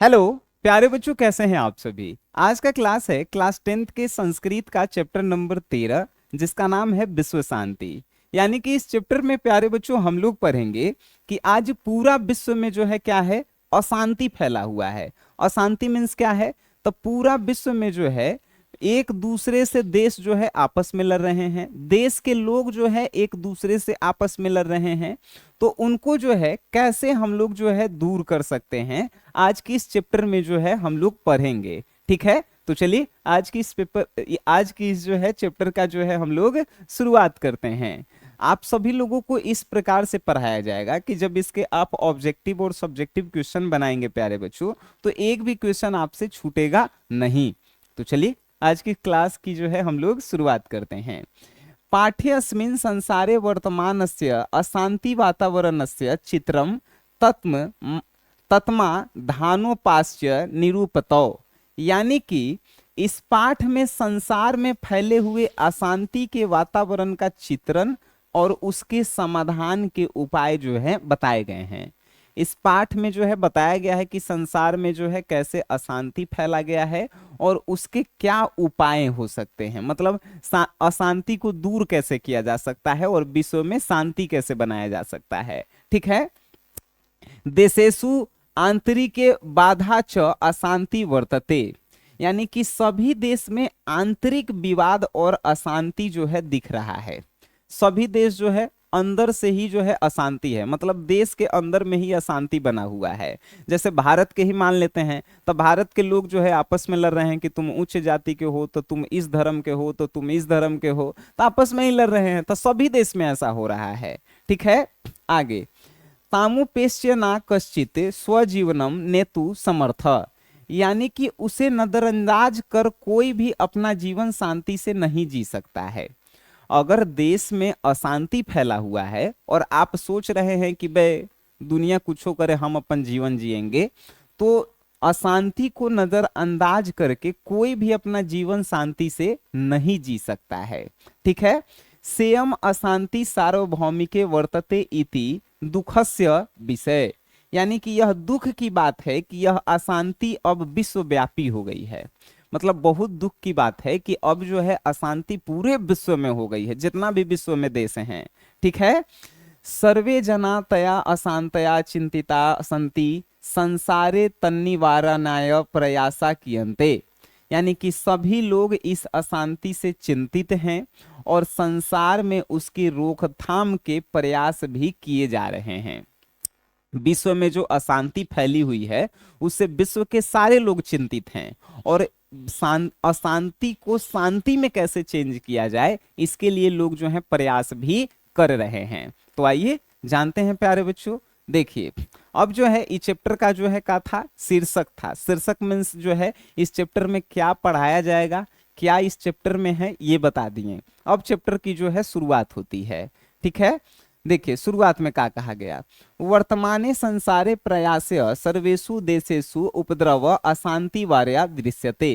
Hello प्यारे बच्चों, कैसे हैं आप सभी। आज का क्लास है क्लास 10th के संस्कृत का चैप्टर नंबर 13, जिसका नाम है विश्व शांति। यानी कि इस चैप्टर में प्यारे बच्चों हम लोग पढ़ेंगे कि आज पूरा विश्व में जो है क्या है, अशांति फैला हुआ है। अशांति मीन्स क्या है, तो पूरा विश्व में जो है एक दूसरे से देश जो है आपस में लड़ रहे हैं, देश के लोग जो है एक दूसरे से आपस में लड़ रहे हैं। तो उनको जो है कैसे हम लोग जो है दूर कर सकते हैं, आज की इस चैप्टर में जो है हम लोग पढ़ेंगे। ठीक है, तो चलिए आज की इस जो है चैप्टर का जो है हम लोग शुरुआत करते हैं। आप सभी लोगों को इस प्रकार से पढ़ाया जाएगा कि जब इसके आप ऑब्जेक्टिव और सब्जेक्टिव क्वेश्चन बनाएंगे प्यारे बच्चों, तो एक भी क्वेश्चन आपसे छूटेगा नहीं। तो चलिए आज की क्लास की जो है हम लोग शुरुआत करते हैं। पाठ्यस्मिन् संसारे वर्तमानस्य अशांति वातावरणस्य चित्रम तत्म तत्मा धानोपास्य निरूपतो। यानी कि इस पाठ में संसार में फैले हुए अशांति के वातावरण का चित्रण और उसके समाधान के उपाय जो है बताए गए हैं। इस पाठ में जो है बताया गया है कि संसार में जो है कैसे अशांति फैला गया है और उसके क्या उपाय हो सकते हैं, मतलब अशांति को दूर कैसे किया जा सकता है और विश्व में शांति कैसे बनाया जा सकता है। ठीक है, देशेषु आंतरिके बाधा च अशांति वर्तते। यानी कि सभी देश में आंतरिक विवाद और अशांति जो है दिख रहा है। सभी देश जो है अंदर से ही जो है अशांति है, मतलब देश के अंदर में ही अशांति बना हुआ है। जैसे भारत के ही मान लेते हैं, तो भारत के लोग जो है आपस में लड़ रहे हैं कि तुम उच्च जाति के हो तो तुम इस धर्म के हो, तो तुम इस धर्म के हो, तो आपस में ही लड़ रहे हैं। तो सभी देश में ऐसा हो रहा है। ठीक है, आगे तामुपेश्य ना कश्चित स्वजीवनम नेतु समर्थ। यानी कि उसे नजरअंदाज कर कोई भी अपना जीवन शांति से नहीं जी सकता है। अगर देश में अशांति फैला हुआ है और आप सोच रहे हैं कि भाई दुनिया कुछ हो करे, हम अपन जीवन जिएंगे, तो अशांति को नजरअंदाज करके कोई भी अपना जीवन शांति से नहीं जी सकता है। ठीक है, सेयम अशांति सार्वभौमिके वर्तते इति दुखस्य विषय। यानी कि यह दुख की बात है कि यह अशांति अब विश्वव्यापी हो गई है। मतलब बहुत दुख की बात है कि अब जो है अशांति पूरे विश्व में हो गई है, जितना भी विश्व में देश हैं। ठीक है, सर्वे जना तया अशांतया चिंतिता संति संसारे तन्निवारणाय प्रयासा कियन्ते। यानी कि सभी लोग इस अशांति से चिंतित हैं और संसार में उसकी रोकथाम के प्रयास भी किए जा रहे हैं। विश्व में जो अशांति फैली हुई है उससे विश्व के सारे लोग चिंतित हैं, और अशांति को शांति में कैसे चेंज किया जाए इसके लिए लोग जो है प्रयास भी कर रहे हैं। तो आइए जानते हैं प्यारे बच्चों। देखिए अब जो है इस चैप्टर का जो है क्या था, शीर्षक था। शीर्षक मीन्स जो है इस चैप्टर में क्या पढ़ाया जाएगा, क्या इस चैप्टर में है, ये बता दिए। अब चैप्टर की जो है शुरुआत होती है। ठीक है, देखिए शुरुआत में क्या कहा गया, वर्तमाने संसारे प्रयास्य सर्वेषु देशेषु उपद्रव अशांति वार्या दृश्यते।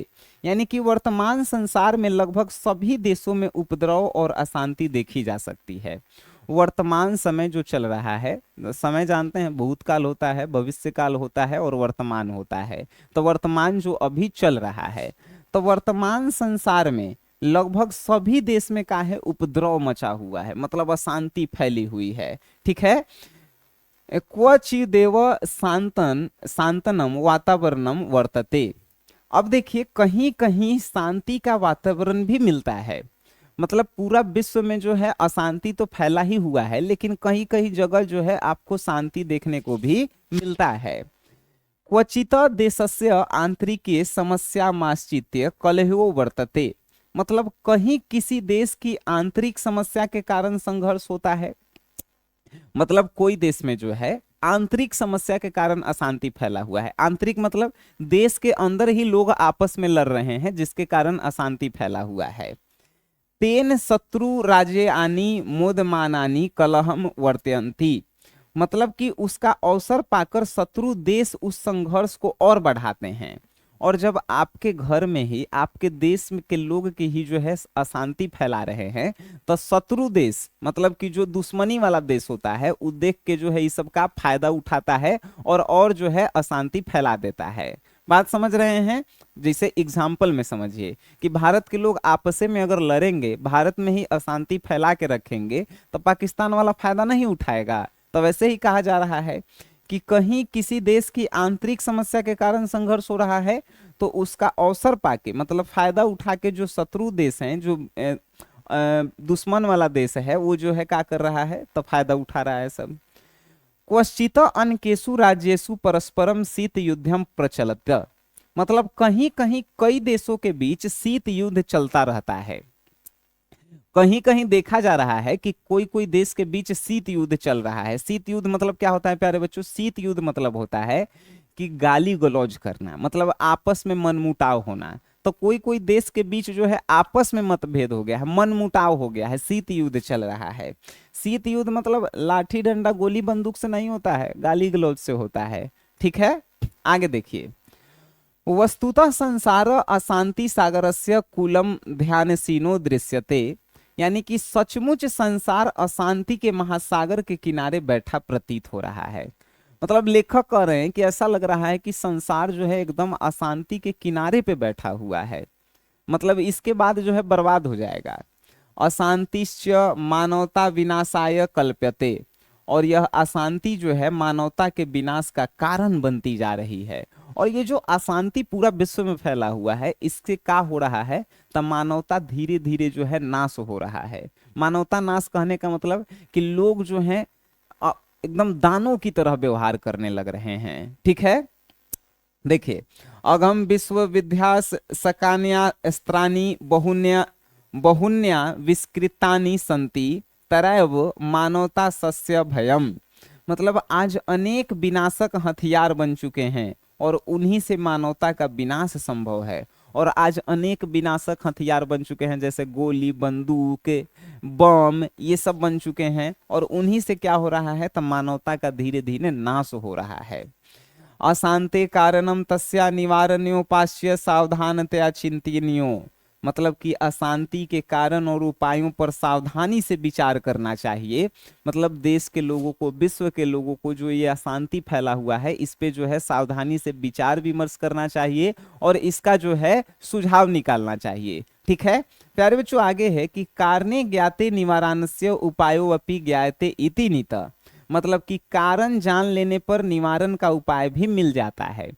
यानी कि वर्तमान संसार में लगभग सभी देशों में उपद्रव और अशांति देखी जा सकती है। वर्तमान समय जो चल रहा है, समय जानते हैं भूतकाल होता है, भविष्य काल होता है और वर्तमान होता है। तो वर्तमान जो अभी चल रहा है, तो वर्तमान संसार में लगभग सभी देश में का है उपद्रव मचा हुआ है, मतलब अशांति फैली हुई है। ठीक है, क्वचिदेव शांतनम वातावरणम वर्तते। अब देखिए कहीं कहीं शांति का वातावरण भी मिलता है, मतलब पूरा विश्व में जो है अशांति तो फैला ही हुआ है, लेकिन कहीं कहीं जगह जो है आपको शांति देखने को भी मिलता है। क्वचित देशस्य आंतरिके समस्या माश्चित्य कलहो वर्तते। मतलब कहीं किसी देश की आंतरिक समस्या के कारण संघर्ष होता है, मतलब कोई देश में जो है आंतरिक समस्या के कारण अशांति फैला हुआ है। आंतरिक मतलब देश के अंदर ही लोग आपस में लड़ रहे हैं, जिसके कारण अशांति फैला हुआ है। तेन शत्रु राज्य आनी मोदमानानी कलहम वर्तयंती। मतलब कि उसका अवसर पाकर शत्रु देश उस संघर्ष को और बढ़ाते हैं और जब आपके घर में ही आपके देश में के लोग की ही जो है अशांति फैला रहे हैं, तो शत्रु देश मतलब कि जो दुश्मनी वाला देश होता है वो देख के जो है इस सब का फायदा उठाता है और जो है अशांति फैला देता है। बात समझ रहे हैं? जैसे एग्जाम्पल में समझिए कि भारत के लोग आपस में अगर लड़ेंगे, भारत में ही अशांति फैला के रखेंगे, तो पाकिस्तान वाला फायदा नहीं उठाएगा। तो वैसे ही कहा जा रहा है कि कहीं किसी देश की आंतरिक समस्या के कारण संघर्ष हो रहा है, तो उसका अवसर पाके मतलब फायदा उठा के जो शत्रु देश हैं, जो दुश्मन वाला देश है, वो जो है क्या कर रहा है, तो फायदा उठा रहा है सब। क्वश्चित अनकेषु राज्येषु परस्परम शीत युद्धम प्रचलत, मतलब कहीं कहीं कई देशों के बीच शीत युद्ध चलता रहता है। कहीं कहीं देखा जा रहा है कि कोई कोई देश के बीच शीत युद्ध चल रहा है। शीत युद्ध मतलब क्या होता है प्यारे बच्चों? शीत युद्ध मतलब होता है कि गाली गलौज करना, मतलब आपस में मनमुटाव होना। तो कोई कोई देश के बीच जो है आपस में मतभेद हो गया है, मनमुटाव हो गया है, शीत युद्ध चल रहा है। शीत युद्ध मतलब लाठी डंडा गोली बंदूक से नहीं होता है, गाली गलौज से होता है। ठीक है, आगे देखिए। वस्तुतः संसार अशांति सागरस्य कूलम ध्यानसीनो दृश्यते, यानी कि सचमुच संसार अशांति के महासागर के किनारे बैठा प्रतीत हो रहा है। मतलब लेखक कह रहे हैं कि ऐसा लग रहा है कि संसार जो है एकदम अशांति के किनारे पे बैठा हुआ है, मतलब इसके बाद जो है बर्बाद हो जाएगा। अशांतिश्च मानवता विनाशाय कल्प्यते, और यह अशांति जो है मानवता के विनाश का कारण बनती जा रही है। और ये जो अशांति पूरा विश्व में फैला हुआ है, इससे क्या हो रहा है, तब मानवता धीरे धीरे जो है नाश हो रहा है। मानवता नाश कहने का मतलब कि लोग जो हैं एकदम दानों की तरह व्यवहार करने लग रहे हैं। ठीक है, देखिए, अगम विश्वविद्या सकान्या स्त्रानी बहुन्या बहुन्या विस्कृतानि संति तरैव मानवता सस्य भयम, मतलब आज अनेक विनाशक हथियार बन चुके हैं और उन्हीं से मानवता का विनाश संभव है। और आज अनेक विनाशक हथियार बन चुके हैं, जैसे गोली बंदूक बम, ये सब बन चुके हैं, और उन्हीं से क्या हो रहा है, तो मानवता का धीरे धीरे नाश हो रहा है। अशांति कारणम तस्या निवारणोपास्य सावधानतया चिंतनीयो, मतलब कि अशांति के कारण और उपायों पर सावधानी से विचार करना चाहिए। मतलब देश के लोगों को, विश्व के लोगों को जो ये अशांति फैला हुआ है, इस पे जो है सावधानी से विचार विमर्श करना चाहिए और इसका जो है सुझाव निकालना चाहिए। ठीक है प्यारे बच्चों, आगे है कि कारणे ज्ञाते निवारणस्य उपायो अपि ज्ञायते इति नीत, मतलब कि कारण जान लेने पर निवारण का उपाय भी मिल जाता है।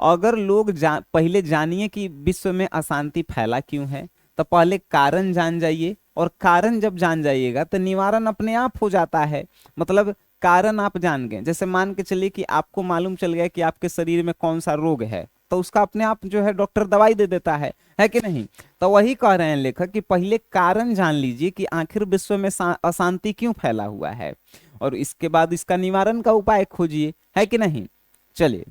अगर लोग पहले जानिए कि विश्व में अशांति फैला क्यों है, तो पहले कारण जान जाइए, और कारण जब जान जाइएगा तो निवारण अपने आप हो जाता है। मतलब कारण आप जान गए, जैसे मान के चलिए कि आपको मालूम चल गया कि आपके शरीर में कौन सा रोग है, तो उसका अपने आप जो है डॉक्टर दवाई दे देता है कि नहीं? तो वही कह रहे हैं लेखक कि पहले कारण जान लीजिए कि आखिर विश्व में अशांति क्यों फैला हुआ है, और इसके बाद इसका निवारण का उपाय खोजिए, है कि नहीं? चलिए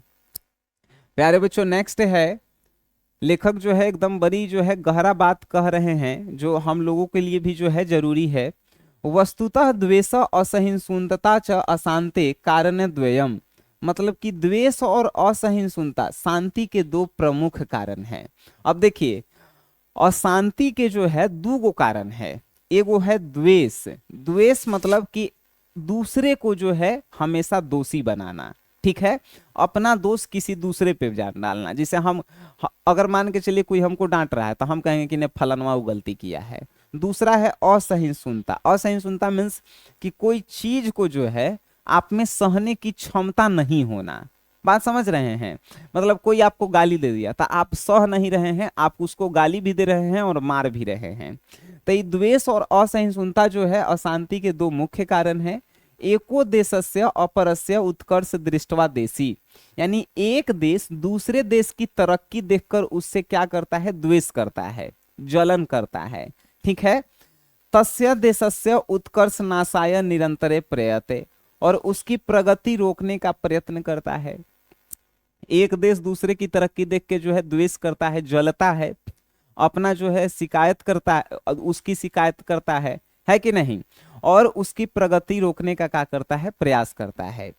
प्यारे बच्चों, नेक्स्ट है, लेखक जो है एकदम बड़ी जो है गहरा बात कह रहे हैं, जो हम लोगों के लिए भी जो है जरूरी है। वस्तुतः द्वेष असहिष्णुता च अशांति कारण द्वयम, मतलब कि द्वेष और असहिष्णुता शांति के दो प्रमुख कारण हैं। अब देखिए, अशांति के जो है दो कारण है, एगो है द्वेष। द्वेष मतलब कि दूसरे को जो है हमेशा दोषी बनाना, ठीक है, अपना दोष किसी दूसरे पे डालना। जैसे हम अगर मान के चलिए कोई हमको डांट रहा है तो हम कहेंगे कि ने फलाना वो गलती किया है। दूसरा है असहिष्णुता। असहिष्णुता मीन्स कि कोई चीज को जो है आप में सहने की क्षमता नहीं होना। बात समझ रहे हैं? मतलब कोई आपको गाली दे दिया तो आप सह नहीं रहे हैं, आप उसको गाली भी दे रहे हैं और मार भी रहे हैं। तो ये द्वेष और असहिष्णुता जो है अशांति के दो मुख्य कारण हैं। एको देशस्य अपरस्य उत्कर्ष दृष्टवा देशी, यानी एक देश दूसरे देश की तरक्की देखकर उससे क्या करता है, द्वेष करता है, जलन करता है। ठीक है, तस्य देशस्य उत्कर्ष नाशाय निरंतरे प्रयते, और उसकी प्रगति रोकने का प्रयत्न करता है। एक देश दूसरे की तरक्की देख के जो है द्वेष करता है, जलता है, अपना जो है शिकायत करता है, उसकी शिकायत करता है कि नहीं? और उसकी प्रगति रोकने का क्या करता है, प्रयास करता है।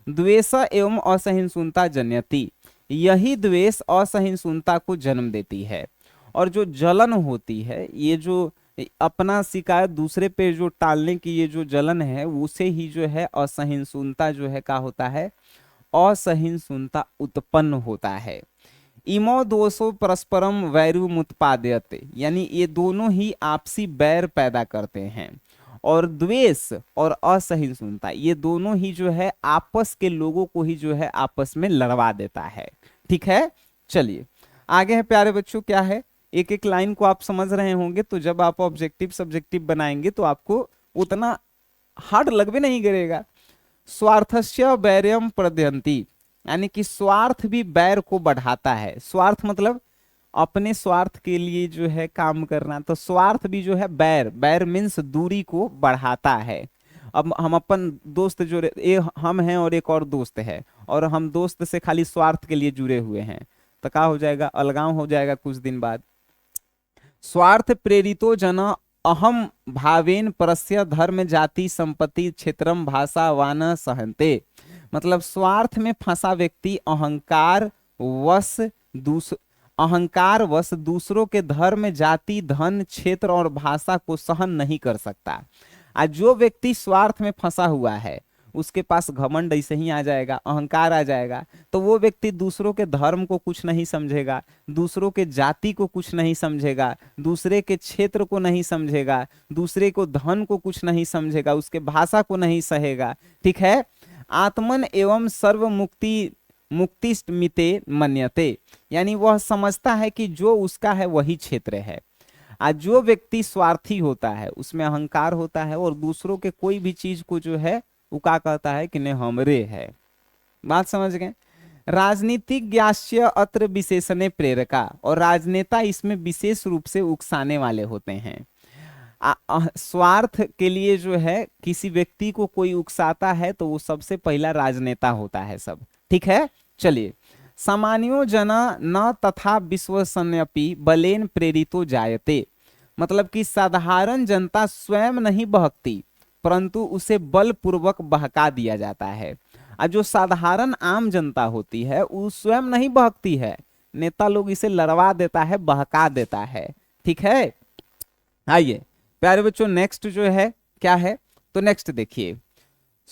द्वेष एवं असहिष्णुता जन्यति, यही द्वेष असहिष्णुता को जन्म देती है। और जो जलन होती है, ये जो अपना शिकायत दूसरे पे जो टालने की ये जो जलन है, उसे ही जो है असहिष्णुता जो है क्या होता है, असहिष्णुता उत्पन्न होता है। इमो दोषो परस्परम वैरुमुत्पाद्यते, यानी ये दोनों ही आपसी बैर पैदा करते हैं। और द्वेष और असहिष्णुता ये दोनों ही जो है आपस के लोगों को ही जो है आपस में लड़वा देता है। ठीक है, चलिए आगे है प्यारे बच्चों, क्या है, एक एक लाइन को आप समझ रहे होंगे, तो जब आप ऑब्जेक्टिव सब्जेक्टिव बनाएंगे तो आपको उतना हार्ड लग भी नहीं करेगा। स्वार्थस्य वैर्यम प्रद्यंती, यानी कि स्वार्थ भी बैर को बढ़ाता है। स्वार्थ मतलब अपने स्वार्थ के लिए जो है काम करना, तो स्वार्थ भी जो है बैर, बैर मीन्स दूरी को बढ़ाता है। अब हम अपन दोस्त जो हम हैं और एक और दोस्त है, और हम दोस्त से खाली स्वार्थ के लिए जुड़े हुए हैं, तो क्या हो जाएगा, अलगाव हो जाएगा कुछ दिन बाद। स्वार्थ प्रेरितो जना अहम भावेन परस्य धर्म जाति संपत्ति क्षेत्रम भाषा वान सहन्ते, मतलब स्वार्थ में फंसा व्यक्ति अहंकार वश दूसरों के धर्म जाति धन क्षेत्र और भाषा को सहन नहीं कर सकता। आज जो व्यक्ति स्वार्थ में फंसा हुआ है उसके पास घमंड ऐसे ही आ जाएगा, अहंकार आ जाएगा, तो वो व्यक्ति दूसरों के धर्म को कुछ नहीं समझेगा, दूसरों के जाति को कुछ नहीं समझेगा, दूसरे के क्षेत्र को नहीं समझेगा, दूसरे को धन को कुछ नहीं समझेगा, उसके भाषा को नहीं सहेगा। ठीक है, आत्मन एवं सर्व मुक्तिष्टमिते मन्यते, यानी वह समझता है कि जो उसका है वही क्षेत्र है। आज जो व्यक्ति स्वार्थी होता है उसमें अहंकार होता है, और दूसरों के कोई भी चीज को जो है वो क्या कहता है कि नहीं हमरे है। बात समझ गए। राजनीतिक ज्ञास्य अत्र विशेषणे प्रेरका, और राजनेता इसमें विशेष रूप से उकसाने वाले होते हैं। स्वार्थ के लिए जो है किसी व्यक्ति को कोई उकसाता है तो वो सबसे पहला राजनेता होता है सब। ठीक है, चलिए। सामान्यो जना न तथा विश्वसन्यपि बलेन प्रेरितो जायते, मतलब कि साधारण जनता स्वयं नहीं बहकती परंतु उसे बलपूर्वक बहका दिया जाता है। और जो साधारण आम जनता होती है वो स्वयं नहीं बहकती है, नेता लोग इसे लड़वा देता है, बहका देता है। ठीक है, आइए प्यारे बच्चों नेक्स्ट जो है क्या है, तो नेक्स्ट देखिए,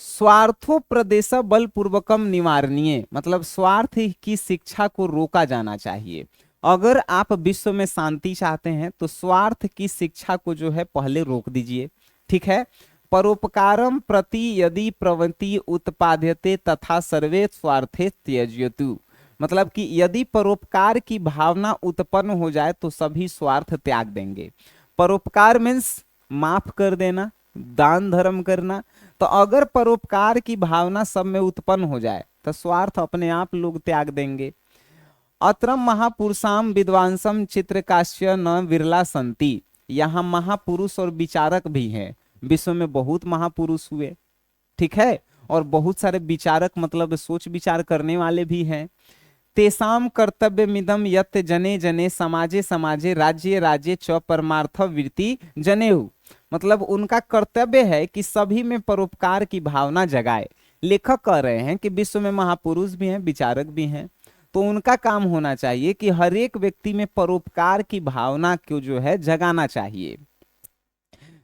स्वार्थो प्रदेश बलपूर्वकम निवारणीय, मतलब स्वार्थ की शिक्षा को रोका जाना चाहिए। अगर आप विश्व में शांति चाहते हैं तो स्वार्थ की शिक्षा को जो है पहले रोक दीजिए। ठीक है, परोपकारम प्रति यदि प्रवृत्ति उत्पाद्यते तथा सर्वे स्वार्थे त्यज्यतु, मतलब कि यदि परोपकार की भावना उत्पन्न हो जाए तो सभी स्वार्थ त्याग देंगे। परोपकार मीन्स माफ कर देना, दान धर्म करना। तो अगर परोपकार की भावना सब में उत्पन्न हो जाए तो स्वार्थ अपने आप लोग त्याग देंगे। अत्रम महापुरुषाम विद्वांसम चित्रकाश्य न विरला संति, यहाँ महापुरुष और विचारक भी हैं, विश्व में बहुत महापुरुष हुए। ठीक है, और बहुत सारे विचारक मतलब सोच विचार करने वाले भी हैं। तेसाम कर्तव्य मिदम यत जने जने समाजे समाजे राज्य राज्य च परमार्थ वृत्ति जनेऊ, मतलब उनका कर्तव्य है कि सभी में परोपकार की भावना जगाए। लेखक कह रहे हैं कि विश्व में महापुरुष भी हैं, विचारक भी हैं, तो उनका काम होना चाहिए कि हर एक व्यक्ति में परोपकार की भावना को जो है जगाना चाहिए।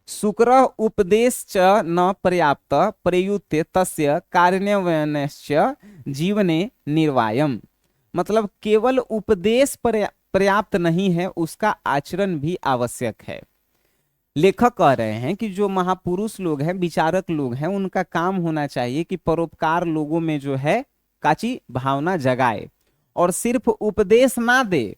शुक्र उपदेश च न पर्याप्त प्रयुत्य तस्य कार्यान्वयनस्य जीवने निर्वायम, मतलब केवल उपदेश पर्याप्त नहीं है, उसका आचरण भी आवश्यक है। लेखक कह रहे हैं कि जो महापुरुष लोग हैं, विचारक लोग हैं, उनका काम होना चाहिए कि परोपकार लोगों में जो है काची भावना जगाए, और सिर्फ उपदेश ना दे,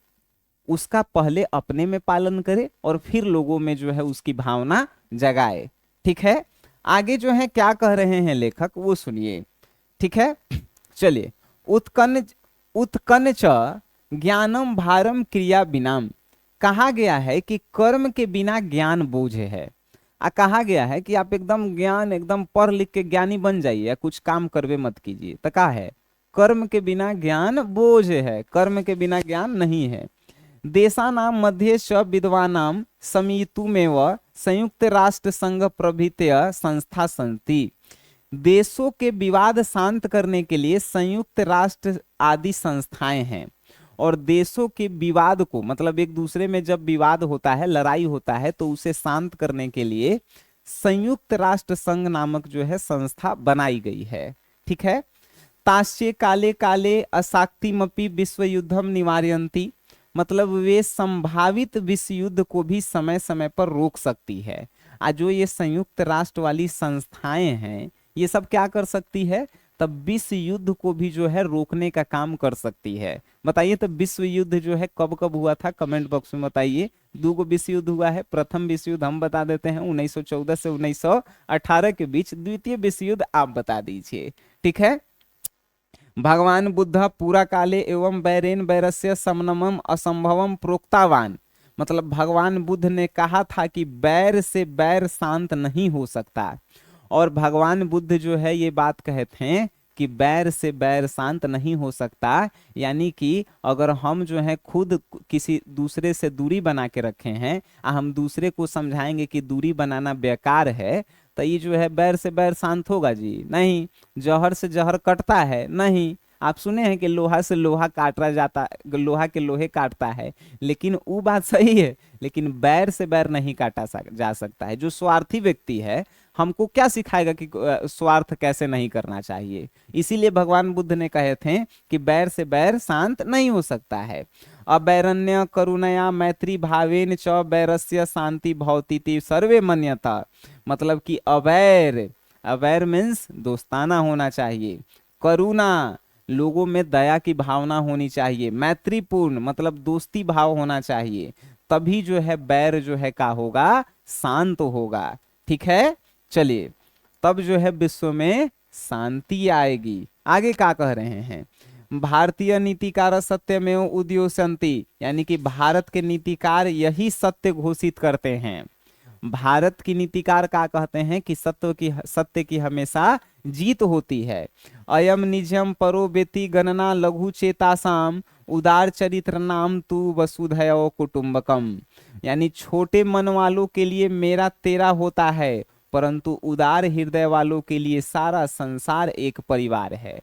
उसका पहले अपने में पालन करे और फिर लोगों में जो है उसकी भावना जगाए। ठीक है, आगे जो है क्या कह रहे हैं लेखक वो सुनिए। ठीक है, चलिए। उत्कन च ज्ञानम भारम क्रिया बिनाम, कहा गया है कि कर्म के बिना ज्ञान बोझ है। कहा गया है कि आप एकदम ज्ञान एकदम पढ़ लिख के ज्ञानी बन जाइए या कुछ काम करवे मत कीजिए, तो कहा है कर्म के बिना ज्ञान बोझ है, कर्म के बिना ज्ञान नहीं है। देशानाम मध्य च विद्वानाम समितुमेव संयुक्त राष्ट्र संघ प्रभृतय संस्था संति, देशों के विवाद शांत करने के लिए संयुक्त राष्ट्र आदि संस्थाएं हैं। और देशों के विवाद को मतलब एक दूसरे में जब विवाद होता है, लड़ाई होता है, तो उसे शांत करने के लिए संयुक्त राष्ट्र संघ नामक जो है संस्था बनाई गई है। ठीक है। ताश्चे काले काले अशाक्तिमपि विश्व युद्धम निवारयंती, मतलब वे संभावित विश्व युद्ध को भी समय समय पर रोक सकती है। आज जो ये संयुक्त राष्ट्र वाली संस्थाएं हैं, ये सब क्या कर सकती है, तब विश्व युद्ध को भी जो है रोकने का काम कर सकती है। बताइए तो विश्व युद्ध जो है कब कब हुआ था, कमेंट बॉक्स में बताइए। दो गो विश्व युद्ध हुआ है। प्रथम विश्व युद्ध हम बता देते हैं 1914 से 1918 के बीच। द्वितीय विश्व युद्ध आप बता दीजिए। ठीक है। भगवान बुद्ध पूरा काले एवं बैरेन बैरस्य समनमम असंभवम प्रोक्तावान, मतलब भगवान बुद्ध ने कहा था कि बैर से बैर शांत नहीं हो सकता। और भगवान बुद्ध जो है ये बात कहते हैं कि बैर से बैर शांत नहीं हो सकता, यानी कि अगर हम जो है खुद किसी दूसरे से दूरी बना के रखे हैं, हम दूसरे को समझाएंगे कि दूरी बनाना बेकार है, तो ये जो है बैर से बैर शांत होगा जी? नहीं। जहर से जहर कटता है? नहीं। आप सुने हैं कि लोहा से लोहा काटा जाता, लोहा के लोहे काटता है, लेकिन वो बात सही है, लेकिन बैर से बैर नहीं काटा जा सकता है। जो स्वार्थी व्यक्ति है हमको क्या सिखाएगा कि स्वार्थ कैसे नहीं करना चाहिए? इसीलिए भगवान बुद्ध ने कहे थे कि बैर से बैर शांत नहीं हो सकता है। अबैरण्य करुणया मैत्री भावेन च बैरस्य शांति भवतीति सर्वे मन्यता, मतलब कि अवैर, अवैर मीन्स दोस्ताना होना चाहिए, करुणा लोगों में दया की भावना होनी चाहिए, मैत्रीपूर्ण मतलब दोस्ती भाव होना चाहिए, तभी जो है बैर जो है का होगा, शांत होगा। ठीक है। चलिए, तब जो है विश्व में शांति आएगी। आगे क्या कह रहे हैं, भारतीय नीतिकार सत्यमेव उद्योषन्ति, यानी कि भारत के नीतिकार यही सत्य घोषित करते हैं। भारत की नीतिकार क्या कहते हैं कि सत्य की हमेशा जीत होती है। अयम निजम परो बेति गणना लघु चेतासाम उदार चरित्र नाम तू वसुधैव कुटुंबकम, यानी छोटे मन वालों के लिए मेरा तेरा होता है, परंतु उदार हृदय वालों के लिए सारा संसार एक परिवार है।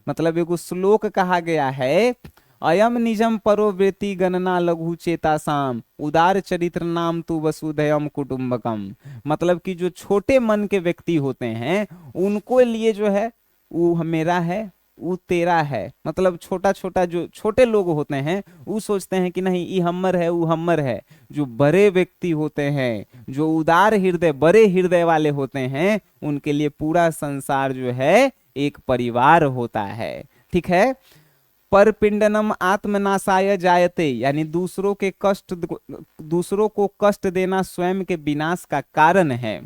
मतलब एक श्लोक कहा गया है, अयम निजम परोवृत्ति गणना लघु चेतासाम उदार चरित्र नाम तु वसुधैव कुटुंबकम, मतलब कि जो छोटे मन के व्यक्ति होते हैं उनको लिए जो है वो मेरा है, वो तेरा है। मतलब छोटा छोटा जो छोटे लोग होते हैं वो सोचते हैं कि नहीं ये हमर है, वो हमर है। जो बड़े व्यक्ति होते हैं, जो उदार हृदय बड़े हृदय वाले होते हैं, उनके लिए पूरा संसार जो है एक परिवार होता है। ठीक है। पर पिंडनम आत्मनाशाय जायते, यानी दूसरों को कष्ट देना स्वयं के विनाश का कारण है।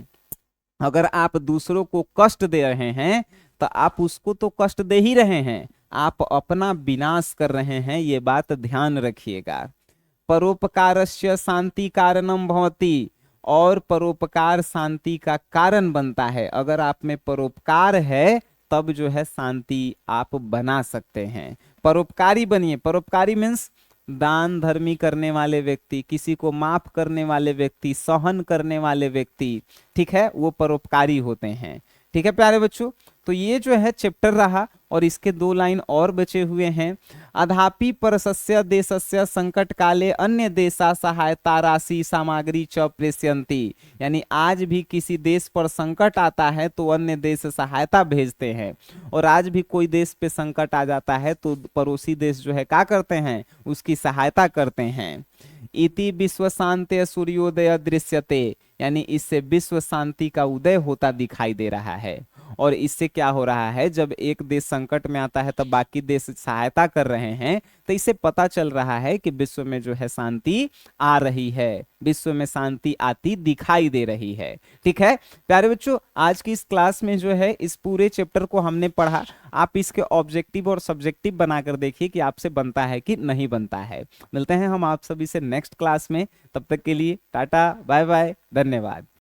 अगर आप दूसरों को कष्ट दे रहे हैं तो आप उसको तो कष्ट दे ही रहे हैं, आप अपना विनाश कर रहे हैं, ये बात ध्यान रखिएगा। परोपकारस्य शांति कारणम भवति, और परोपकार शांति का कारण बनता है। अगर आप में परोपकार है तब जो है शांति आप बना सकते हैं। परोपकारी बनिए। परोपकारी मीन्स दान धर्मी करने वाले व्यक्ति, किसी को माफ करने वाले व्यक्ति, सहन करने वाले व्यक्ति, ठीक है, वो परोपकारी होते हैं। ठीक है प्यारे बच्चों, तो ये जो है चैप्टर रहा और इसके 2 लाइन और बचे हुए हैं। अधापि परसस्य देशस्य संकट काले अन्य देशा सहायता राशि सामग्री च प्रेषयन्ति, यानी आज भी किसी देश पर संकट आता है तो अन्य देश सहायता भेजते हैं, और आज भी कोई देश पे संकट आ जाता है तो पड़ोसी देश जो है क्या करते हैं, उसकी सहायता करते हैं। इति विश्व शांति सूर्योदय दृश्यते, यानी इससे विश्व शांति का उदय होता दिखाई दे रहा है। और इससे क्या हो रहा है, जब एक देश संकट में आता है तब बाकी देश सहायता कर रहे हैं, तो इससे पता चल रहा है कि विश्व में जो है शांति आ रही है, विश्व में शांति आती दिखाई दे रही है। ठीक है प्यारे बच्चों, आज की इस क्लास में जो है इस पूरे चैप्टर को हमने पढ़ा। आप इसके ऑब्जेक्टिव और सब्जेक्टिव बनाकर देखिए कि आपसे बनता है कि नहीं बनता है। मिलते हैं हम आप सभी से नेक्स्ट क्लास में, तब तक के लिए टाटा बाय बाय, धन्यवाद।